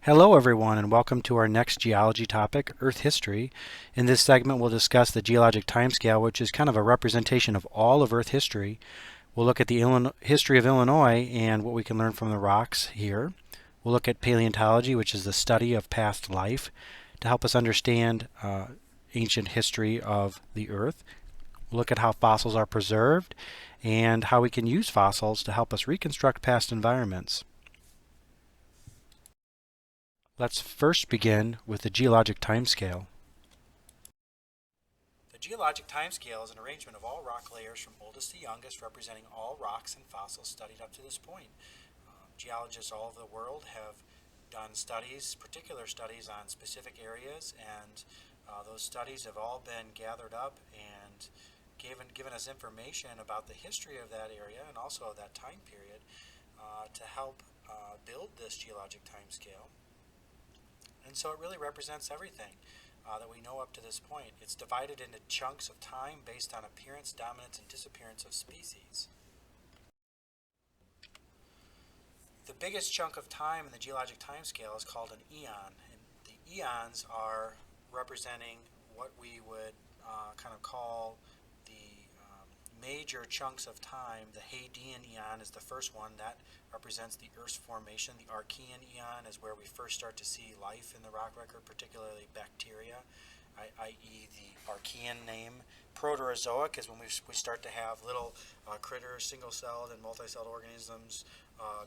Hello everyone and welcome to our next geology topic, Earth history. In this segment we'll discuss the geologic timescale, which is kind of a representation of all of Earth history. We'll look at the history of Illinois and what we can learn from the rocks here. We'll look at paleontology, which is the study of past life, to help us understand ancient history of the Earth. We'll look at how fossils are preserved and how we can use fossils to help us reconstruct past environments. Let's first begin with the geologic timescale. The geologic timescale is an arrangement of all rock layers from oldest to youngest, representing all rocks and fossils studied up to this point. Geologists all over the world have done studies, particular studies on specific areas, and those studies have all been gathered up and given us information about the history of that area and also of that time period to help build this geologic timescale. And so it really represents everything that we know up to this point. It's divided into chunks of time based on appearance, dominance, and disappearance of species. The biggest chunk of time in the geologic timescale is called an eon. And the eons are representing what we would kind of call the major chunks of time. The Hadean eon is the first one. That represents the Earth's formation. The Archean eon is where we first start to see life in the rock record, particularly bacteria, i.e. the Archean name. Proterozoic is when we start to have little critters, single-celled and multi-celled organisms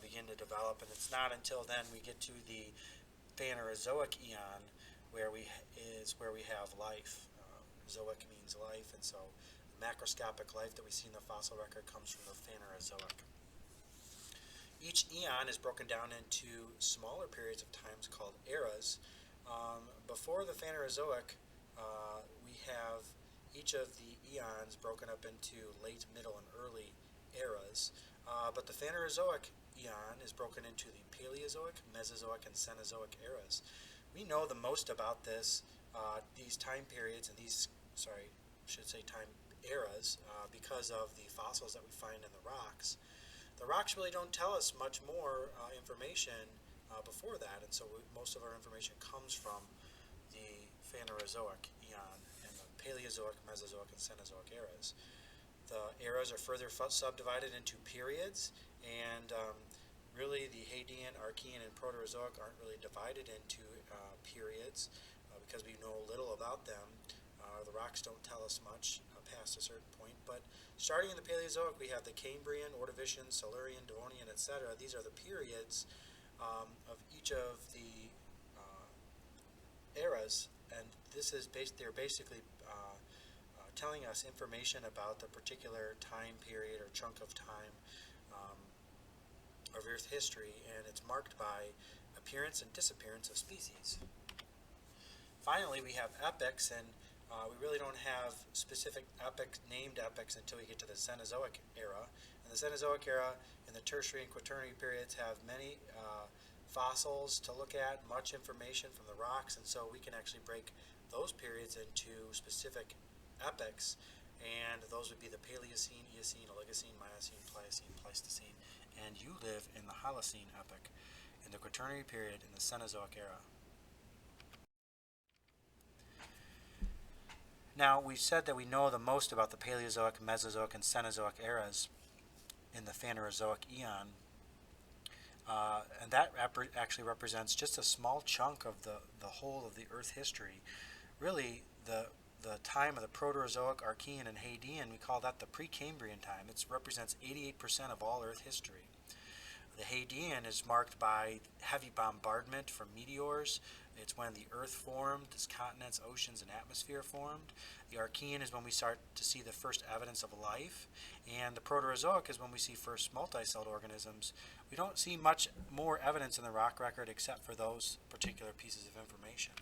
begin to develop, and it's not until then we get to the Phanerozoic Eon where we have life. Zoic means life, and so macroscopic life that we see in the fossil record comes from the Phanerozoic. Each eon is broken down into smaller periods of time called eras. Before the Phanerozoic, we have each of the eons broken up into late, middle, and early eras. But the Phanerozoic eon is broken into the Paleozoic, Mesozoic, and Cenozoic eras. We know the most about these time periods and time eras because of the fossils that we find in the rocks. The rocks really don't tell us much more information before that, and so most of our information comes from the Phanerozoic Eon and the Paleozoic, Mesozoic, and Cenozoic eras. The eras are further subdivided into periods, and really the Hadean, Archean, and Proterozoic aren't really divided into periods because we know little about them. The rocks don't tell us much past a certain point, but starting in the Paleozoic, we have the Cambrian, Ordovician, Silurian, Devonian, etc. These are the periods of each of the eras, and they're basically telling us information about the particular time period or chunk of time of Earth history, and it's marked by appearance and disappearance of species. Finally, we have epochs, and we really don't have specific named epochs until we get to the Cenozoic Era. And the Cenozoic Era and the Tertiary and Quaternary periods have many fossils to look at, much information from the rocks, and so we can actually break those periods into specific epochs, and those would be the Paleocene, Eocene, Oligocene, Miocene, Pliocene, Pleistocene, and you live in the Holocene epoch, in the Quaternary Period, in the Cenozoic Era. Now, we said that we know the most about the Paleozoic, Mesozoic, and Cenozoic eras in the Phanerozoic Eon, and that actually represents just a small chunk of the whole of the Earth history. Really, the time of the Proterozoic, Archean, and Hadean, we call that the Pre-Cambrian time. It represents 88% of all Earth history. The Hadean is marked by heavy bombardment from meteors. It's when the Earth formed, its continents, oceans, and atmosphere formed. The Archean is when we start to see the first evidence of life. And the Proterozoic is when we see first multi-celled organisms. We don't see much more evidence in the rock record except for those particular pieces of information.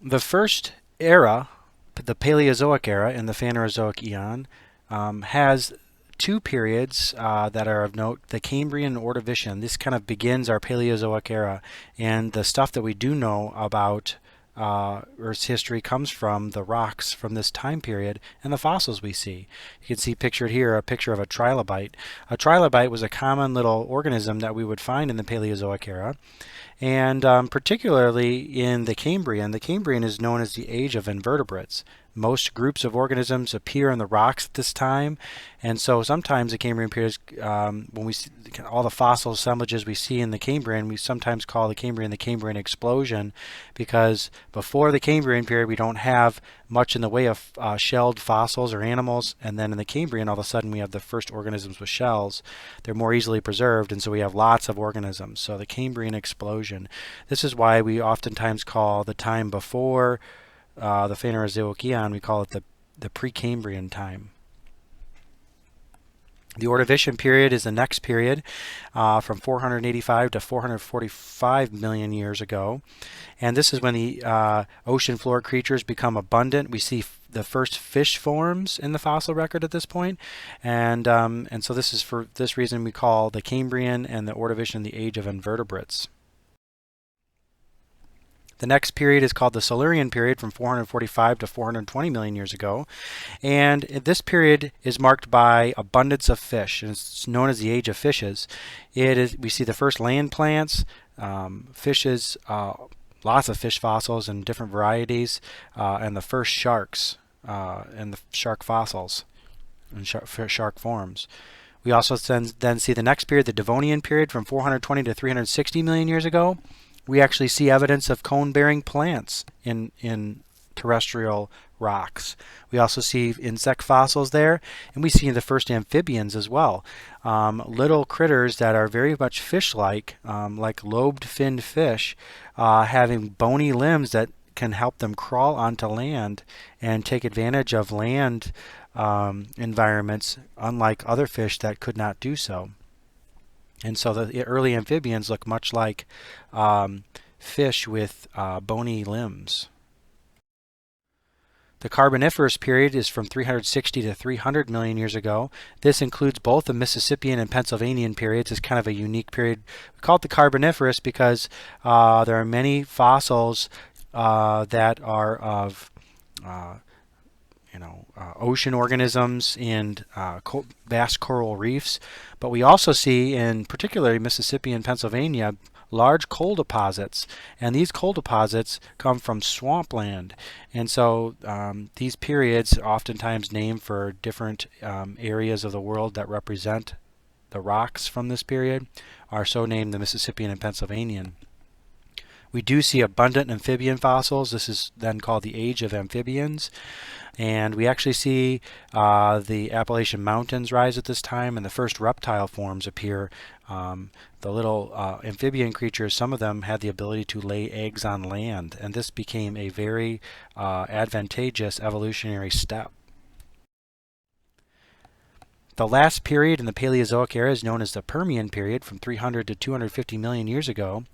The first era, the Paleozoic Era in the Phanerozoic Eon, has two periods that are of note, the Cambrian and Ordovician. This kind of begins our Paleozoic Era, and the stuff that we do know about Earth's history comes from the rocks from this time period and the fossils we see. You can see pictured here a picture of a trilobite. A trilobite was a common little organism that we would find in the Paleozoic era, and particularly in the Cambrian. The Cambrian is known as the age of invertebrates. Most groups of organisms appear in the rocks at this time, and so sometimes the Cambrian period, when we see all the fossil assemblages we see in the Cambrian, we sometimes call the Cambrian explosion, because before the Cambrian period we don't have much in the way of shelled fossils or animals, and then in the Cambrian all of a sudden we have the first organisms with shells. They're more easily preserved, and so we have lots of organisms. So the Cambrian explosion. This is why we oftentimes call the time before the Phanerozoic Eon, we call it the Pre-Cambrian Time. The Ordovician Period is the next period, from 485 to 445 million years ago. And this is when the ocean floor creatures become abundant. We see the first fish forms in the fossil record at this point. And so this is for this reason we call the Cambrian and the Ordovician the age of invertebrates. The next period is called the Silurian period, from 445 to 420 million years ago. And this period is marked by abundance of fish, and it's known as the age of fishes. We see the first land plants, fishes, lots of fish fossils and different varieties, and the first sharks and the shark fossils and shark forms. We also then see the next period, the Devonian period, from 420 to 360 million years ago. We actually see evidence of cone-bearing plants in terrestrial rocks. We also see insect fossils there, and we see the first amphibians as well. Little critters that are very much fish-like, like lobed-finned fish, having bony limbs that can help them crawl onto land and take advantage of land environments, unlike other fish that could not do so. And so the early amphibians look much like fish with bony limbs. The Carboniferous Period is from 360 to 300 million years ago. This includes both the Mississippian and Pennsylvanian periods. It's kind of a unique period. We call it the Carboniferous because there are many fossils that are of ocean organisms and vast coral reefs. But we also see, in particularly Mississippi and Pennsylvania, large coal deposits, and these coal deposits come from swampland. And so these periods, oftentimes named for different areas of the world that represent the rocks from this period, are so named the Mississippian and Pennsylvanian. We do see abundant amphibian fossils. This is then called the Age of Amphibians. And we actually see the Appalachian Mountains rise at this time, and the first reptile forms appear. The little amphibian creatures, some of them had the ability to lay eggs on land, and this became a very advantageous evolutionary step. The last period in the Paleozoic era is known as the Permian Period, from 300 to 250 million years ago.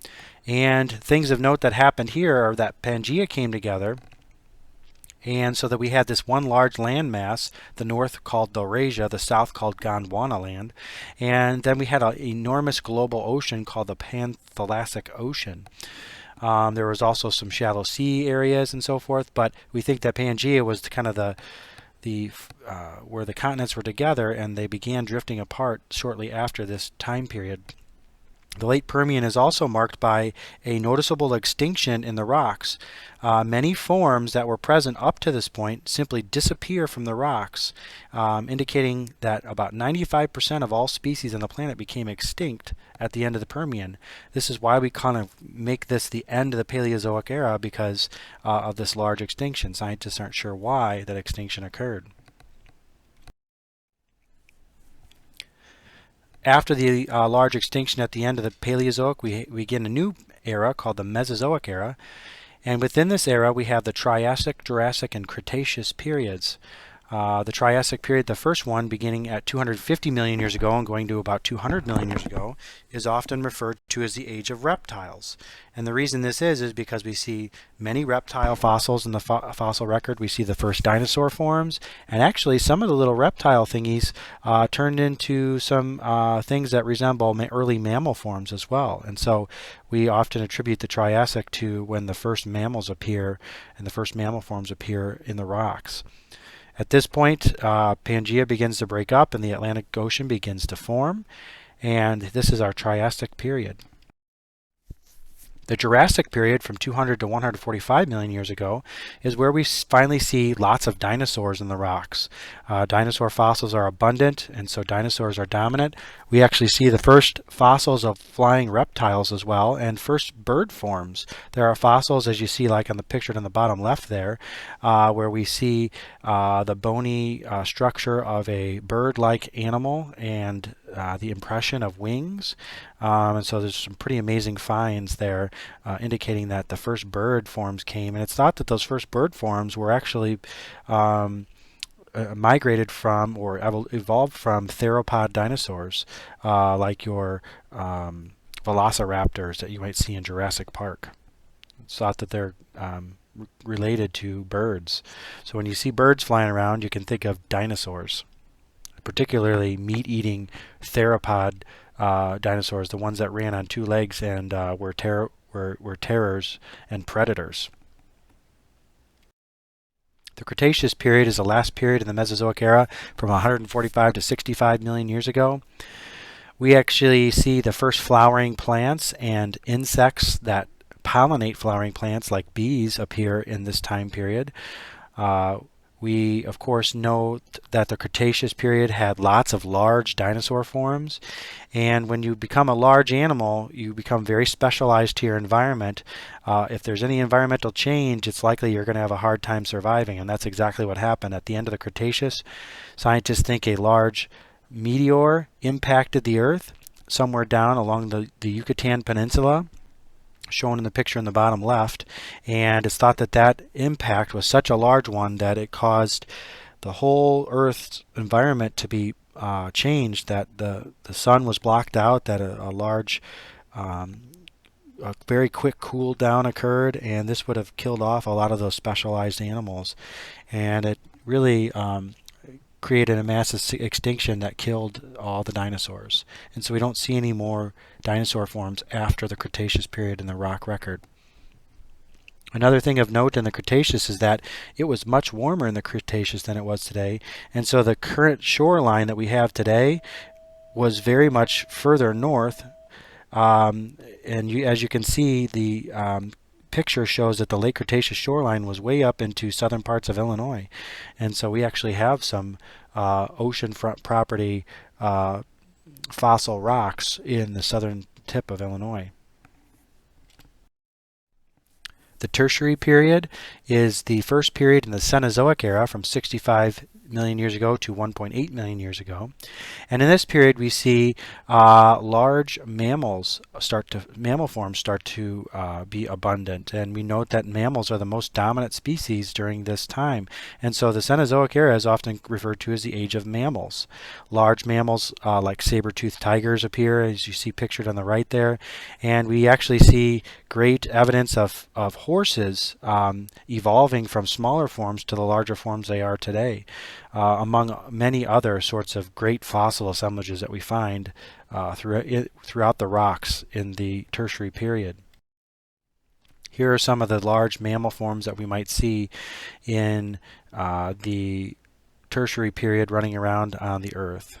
And things of note that happened here are that Pangaea came together, and so that we had this one large landmass, the north called Laurasia, the south called Gondwana land, and then we had an enormous global ocean called the Panthalastic Ocean. There was also some shallow sea areas and so forth, but we think that Pangaea was kind of where the continents were together, and they began drifting apart shortly after this time period. The late Permian is also marked by a noticeable extinction in the rocks. Many forms that were present up to this point simply disappear from the rocks, indicating that about 95% of all species on the planet became extinct at the end of the Permian. This is why we kind of make this the end of the Paleozoic era, because of this large extinction. Scientists aren't sure why that extinction occurred. After the large extinction at the end of the Paleozoic, we begin a new era called the Mesozoic Era. And within this era, we have the Triassic, Jurassic, and Cretaceous periods. The Triassic period, the first one beginning at 250 million years ago and going to about 200 million years ago, is often referred to as the age of reptiles. And the reason this is because we see many reptile fossils in the fossil record. We see the first dinosaur forms, and actually some of the little reptile thingies turned into some things that resemble early mammal forms as well. And so we often attribute the Triassic to when the first mammals appear and the first mammal forms appear in the rocks. At this point, Pangaea begins to break up and the Atlantic Ocean begins to form, and this is our Triassic period. The Jurassic period from 200 to 145 million years ago is where we finally see lots of dinosaurs in the rocks. Dinosaur fossils are abundant, and so dinosaurs are dominant. We actually see the first fossils of flying reptiles as well, and first bird forms. There are fossils, as you see like on the picture on the bottom left there, where we see the bony structure of a bird-like animal and the impression of wings. And so there's some pretty amazing finds there indicating that the first bird forms came. And it's thought that those first bird forms were actually migrated from or evolved from theropod dinosaurs like your velociraptors that you might see in Jurassic Park. It's thought that they're related to birds. So when you see birds flying around, you can think of dinosaurs, particularly meat-eating theropod dinosaurs, the ones that ran on two legs and were terrors and predators. The Cretaceous period is the last period in the Mesozoic era from 145 to 65 million years ago. We actually see the first flowering plants and insects that pollinate flowering plants like bees appear in this time period. We, of course, know that the Cretaceous period had lots of large dinosaur forms, and when you become a large animal, you become very specialized to your environment. If there's any environmental change, it's likely you're going to have a hard time surviving, and that's exactly what happened. At the end of the Cretaceous, scientists think a large meteor impacted the Earth somewhere down along the Yucatan Peninsula, shown in the picture in the bottom left, and it's thought that that impact was such a large one that it caused the whole Earth's environment to be changed, that the sun was blocked out, that a large a very quick cool down occurred, and this would have killed off a lot of those specialized animals, and it really created a massive extinction that killed all the dinosaurs. And so we don't see any more dinosaur forms after the Cretaceous period in the rock record. Another thing of note in the Cretaceous is that it was much warmer in the Cretaceous than it was today, and so the current shoreline that we have today was very much further north, and as you can see, the picture shows that the late Cretaceous shoreline was way up into southern parts of Illinois, and so we actually have some oceanfront property fossil rocks in the southern tip of Illinois. The Tertiary period is the first period in the Cenozoic era from 65 million years ago to 1.8 million years ago, and in this period we see large mammal forms start to be abundant, and we note that mammals are the most dominant species during this time, and so the Cenozoic era is often referred to as the age of mammals. Large mammals like saber-toothed tigers appear, as you see pictured on the right there, and we actually see great evidence of horses evolving from smaller forms to the larger forms they are today, among many other sorts of great fossil assemblages that we find throughout the rocks in the Tertiary period. Here are some of the large mammal forms that we might see in the Tertiary period running around on the Earth.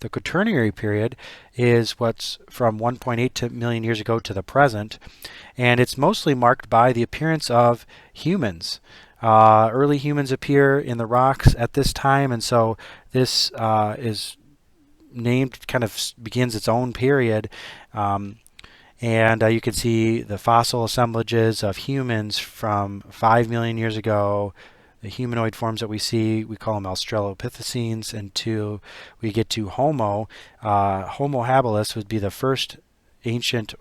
The Quaternary Period is what's from 1.8 million years ago to the present, and it's mostly marked by the appearance of humans. Early humans appear in the rocks at this time, and so this is named, kind of begins its own period. And you can see the fossil assemblages of humans from 5 million years ago. The humanoid forms that we see, we call them Australopithecines, until we get to Homo. Homo habilis would be the first ancient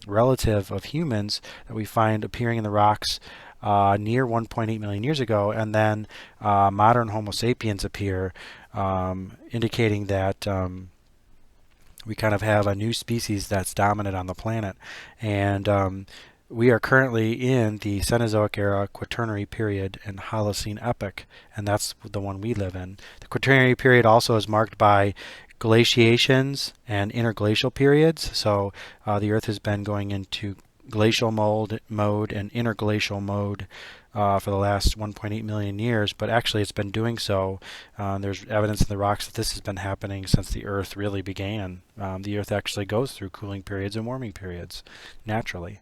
relative of humans that we find appearing in the rocks near 1.8 million years ago, and then modern Homo sapiens appear, indicating that we kind of have a new species that's dominant on the planet. And we are currently in the Cenozoic Era, Quaternary Period, and Holocene epoch, and that's the one we live in. The Quaternary Period also is marked by glaciations and interglacial periods. So the Earth has been going into glacial mode and interglacial mode for the last 1.8 million years, but actually it's been doing so. There's evidence in the rocks that this has been happening since the Earth really began. The Earth actually goes through cooling periods and warming periods naturally.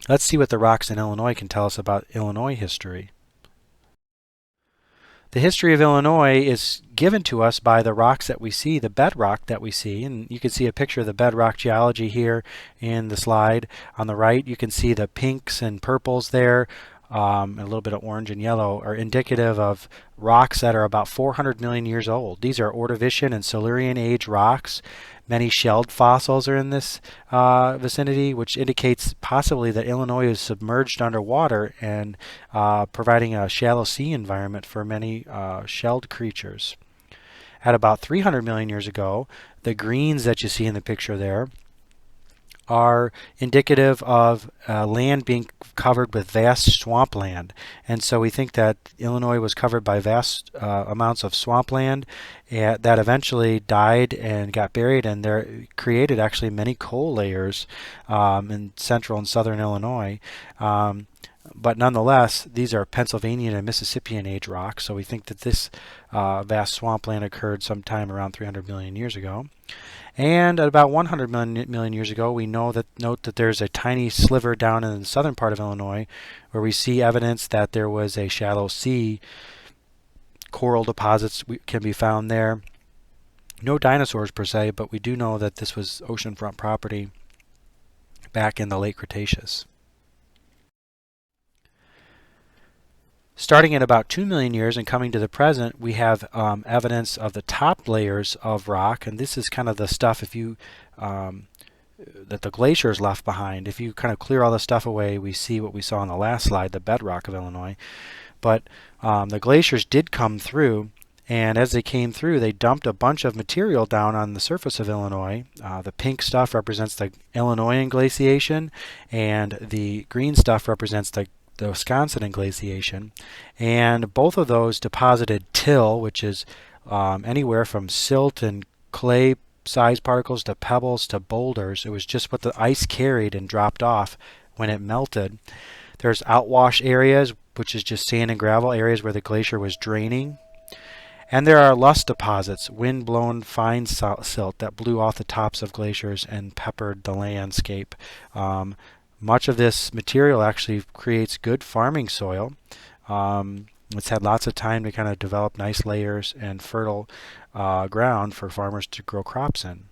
Let's see what the rocks in Illinois can tell us about Illinois history. The history of Illinois is given to us by the rocks that we see, the bedrock that we see. And you can see a picture of the Bedrock Geology here in the slide. On the right, you can see the pinks and purples there, and a little bit of orange and yellow, are indicative of rocks that are about 400 million years old. These are Ordovician and Silurian age rocks. Many shelled fossils are in this vicinity, which indicates possibly that Illinois is submerged underwater and providing a shallow sea environment for many shelled creatures. At about 300 million years ago, the greens that you see in the picture there are indicative of land being covered with vast swampland. And so we think that Illinois was covered by vast amounts of swampland that eventually died and got buried, and there created actually many coal layers in central and southern Illinois. But nonetheless, these are Pennsylvanian and Mississippian age rocks, so we think that this vast swampland occurred sometime around 300 million years ago. And at about 100 million years ago, we note that there's a tiny sliver down in the southern part of Illinois where we see evidence that there was a shallow sea. Coral deposits can be found there. No dinosaurs per se, but we do know that this was oceanfront property back in the late Cretaceous. Starting at about 2 million years and coming to the present, we have evidence of the top layers of rock, and this is kind of the stuff that the glaciers left behind. If you kind of clear all the stuff away, we see what we saw on the last slide, the bedrock of Illinois. But the glaciers did come through, and as they came through, they dumped a bunch of material down on the surface of Illinois. The pink stuff represents the Illinoisan glaciation, and the green stuff represents the Wisconsin glaciation, and both of those deposited till, which is anywhere from silt and clay sized particles to pebbles to boulders. It was just what the ice carried and dropped off when it melted. There's outwash areas, which is just sand and gravel, areas where the glacier was draining. And there are loess deposits, wind-blown fine silt that blew off the tops of glaciers and peppered the landscape. Much of this material actually creates good farming soil. It's had lots of time to kind of develop nice layers and fertile ground for farmers to grow crops in.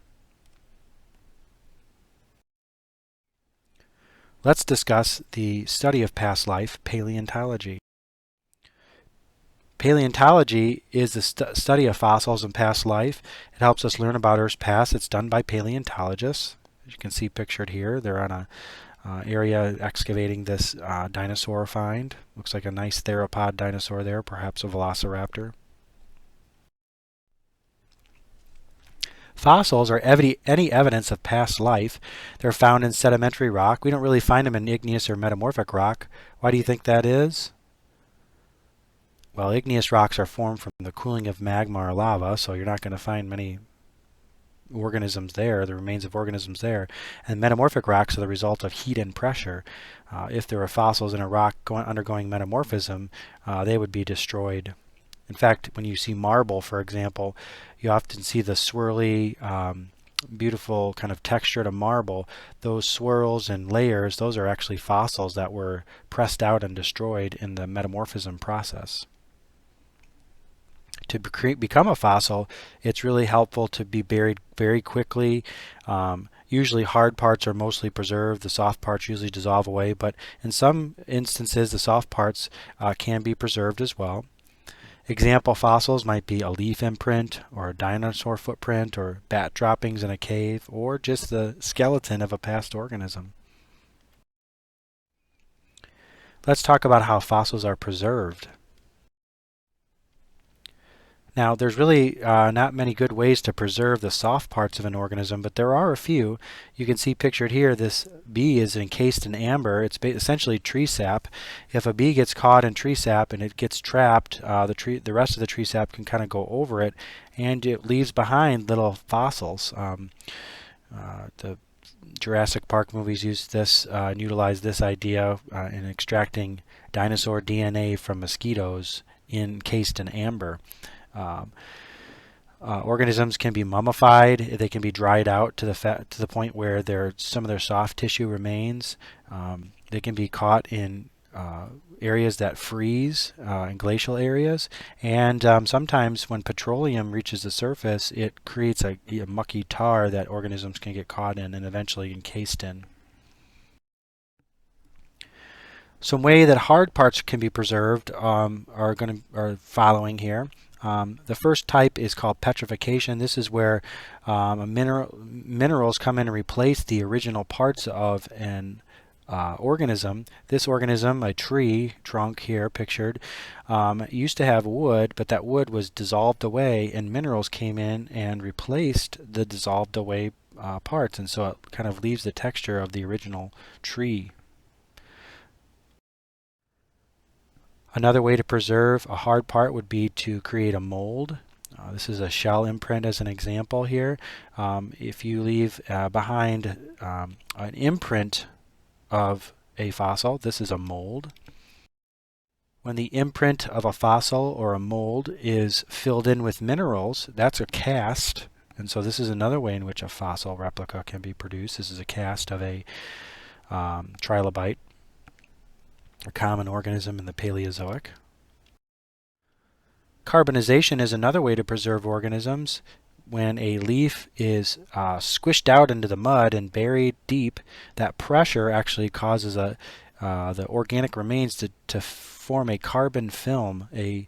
Let's discuss the study of past life, paleontology. Paleontology is the study of fossils and past life. It helps us learn about Earth's past. It's done by paleontologists. As you can see pictured here, they're on a area excavating this dinosaur find. Looks like a nice theropod dinosaur there, perhaps a velociraptor. Fossils are any evidence of past life. They're found in sedimentary rock. We don't really find them in igneous or metamorphic rock. Why do you think that is? Well, igneous rocks are formed from the cooling of magma or lava, so you're not going to find many organisms there, the remains of organisms there. And metamorphic rocks are the result of heat and pressure. If there were fossils in a rock undergoing metamorphism, they would be destroyed. In fact, when you see marble, for example, you often see the swirly, beautiful kind of texture to marble. Those swirls and layers, those are actually fossils that were pressed out and destroyed in the metamorphism process. To become a fossil, it's really helpful to be buried very quickly. Usually hard parts are mostly preserved. The soft parts usually dissolve away, but in some instances the soft parts can be preserved as well. Example fossils might be a leaf imprint, or a dinosaur footprint, or bat droppings in a cave, or just the skeleton of a past organism. Let's talk about how fossils are preserved. Now, there's really not many good ways to preserve the soft parts of an organism, but there are a few. You can see pictured here, this bee is encased in amber. It's essentially tree sap. If a bee gets caught in tree sap and it gets trapped, the rest of the tree sap can kind of go over it, and it leaves behind little fossils. The Jurassic Park movies used this and utilized this idea in extracting dinosaur DNA from mosquitoes encased in amber. Organisms can be mummified. They can be dried out to the point where some of their soft tissue remains. They can be caught in areas that freeze, in glacial areas, and sometimes when petroleum reaches the surface, it creates a mucky tar that organisms can get caught in and eventually encased in. Some way that hard parts can be preserved are following here. The first type is called petrification. This is where minerals come in and replace the original parts of an organism. This organism, a tree trunk here pictured, used to have wood, but that wood was dissolved away, and minerals came in and replaced the dissolved away parts, and so it kind of leaves the texture of the original tree. Another way to preserve a hard part would be to create a mold. This is a shell imprint as an example here. If you leave behind an imprint of a fossil, this is a mold. When the imprint of a fossil or a mold is filled in with minerals, that's a cast. And so this is another way in which a fossil replica can be produced. This is a cast of a trilobite, a common organism in the Paleozoic. Carbonization is another way to preserve organisms. When a leaf is squished out into the mud and buried deep, that pressure actually causes the organic remains to form a carbon film, a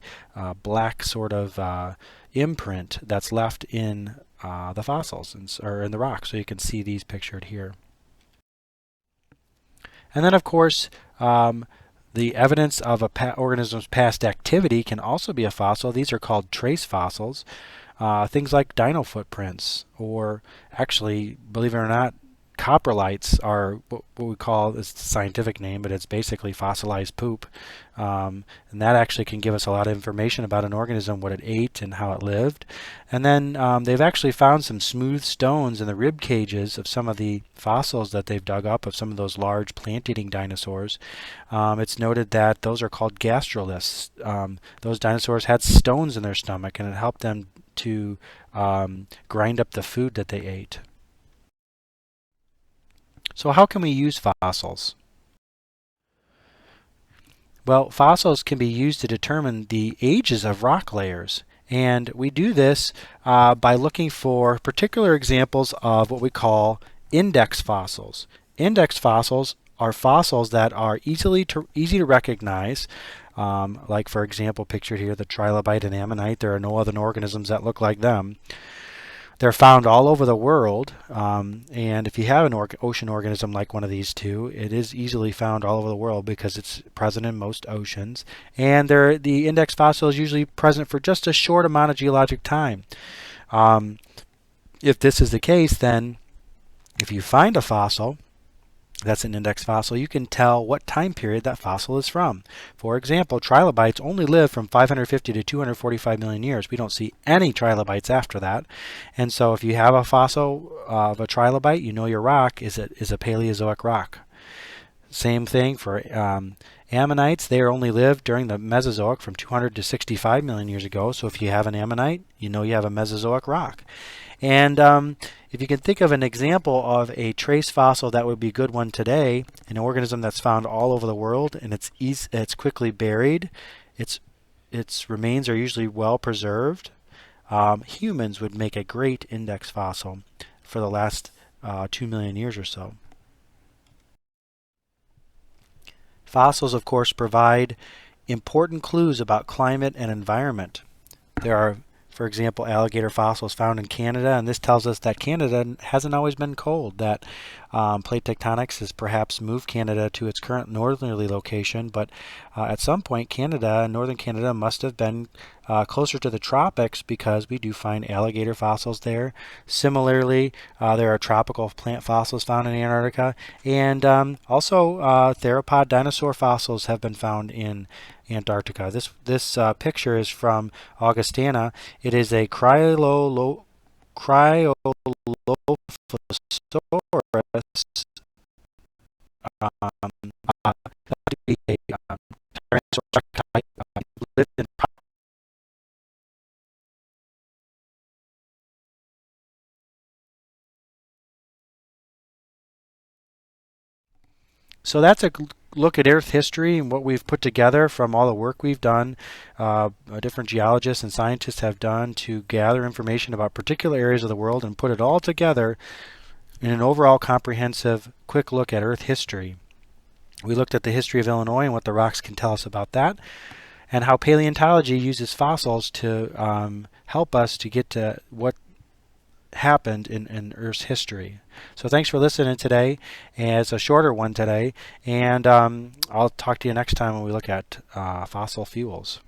black sort of imprint that's left in the fossils or in the rock. So you can see these pictured here. And then, of course, the evidence of an organism's past activity can also be a fossil. These are called trace fossils. Things like dino footprints, or actually, believe it or not, coprolites are what we call, it's the scientific name, but it's basically fossilized poop. And that actually can give us a lot of information about an organism, what it ate and how it lived. And then they've actually found some smooth stones in the rib cages of some of the fossils that they've dug up of some of those large plant-eating dinosaurs. It's noted that those are called gastroliths. Those dinosaurs had stones in their stomach, and it helped them to grind up the food that they ate. So how can we use fossils? Well, fossils can be used to determine the ages of rock layers, and we do this by looking for particular examples of what we call index fossils. Index fossils are fossils that are easy to recognize, like, for example, pictured here, the trilobite and ammonite. There are no other organisms that look like them. They're found all over the world, and if you have an ocean organism like one of these two, it is easily found all over the world because it's present in most oceans. And the index fossil is usually present for just a short amount of geologic time. If this is the case, then if you find a fossil that's an index fossil, you can tell what time period that fossil is from. For example, trilobites only live from 550 to 245 million years. We don't see any trilobites after that. And so if you have a fossil of a trilobite, you know your rock is a Paleozoic rock. Same thing for ammonites. They only lived during the Mesozoic from 200 to 65 million years ago. So if you have an ammonite, you know you have a Mesozoic rock. And if you can think of an example of a trace fossil that would be a good one today, an organism that's found all over the world and it's quickly buried, its remains are usually well preserved. Humans would make a great index fossil for the last 2 million years or so. Fossils, of course, provide important clues about climate and environment. There are for example, alligator fossils found in Canada, and this tells us that Canada hasn't always been cold, that plate tectonics has perhaps moved Canada to its current northerly location, but at some point Canada, northern Canada, must have been closer to the tropics because we do find alligator fossils there. Similarly, there are tropical plant fossils found in Antarctica, and also theropod dinosaur fossils have been found in Antarctica. This picture is from Augustana. It is a Cryolophosaurus lived in. So that's a look at Earth history and what we've put together from all the work we've done. Different geologists and scientists have done to gather information about particular areas of the world and put it all together in an overall comprehensive quick look at Earth history. We looked at the history of Illinois and what the rocks can tell us about that, and how paleontology uses fossils to help us to get to what happened in Earth's history. So thanks for listening today. And it's a shorter one today, and I'll talk to you next time when we look at fossil fuels.